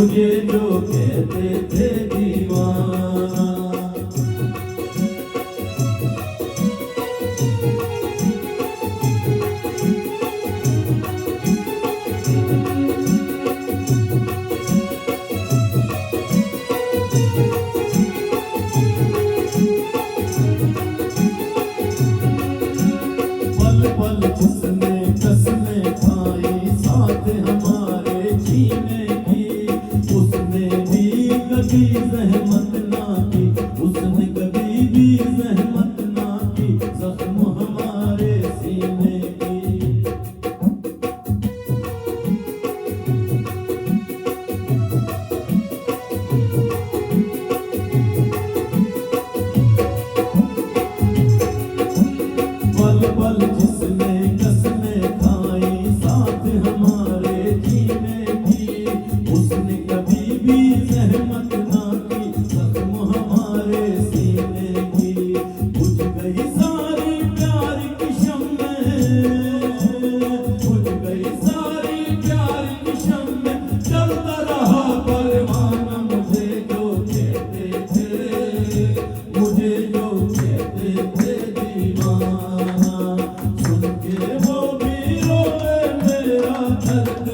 मुझे जो कहते थे दीवाना। पल पल उसने कसमें खाई साथ हमारे जीने की, उसने भी कभी जहमत ना की, उसने कभी भी जहमत ना की, जख्म हमारे सीने की। पल पल जिसने कसमें खाई साथ हमारे जीने की, उसने कभी भी जहमत ना की, जख्म हमारे सीने की। बुझ गई सारी प्यार की शम्में, बुझ गई सारी प्यार की शम्में, जलता रहा परवाना। मुझे जो कहते थे, मुझे जो कहते थे दीवाना, सुन के वो भी रोए मेरा दर्द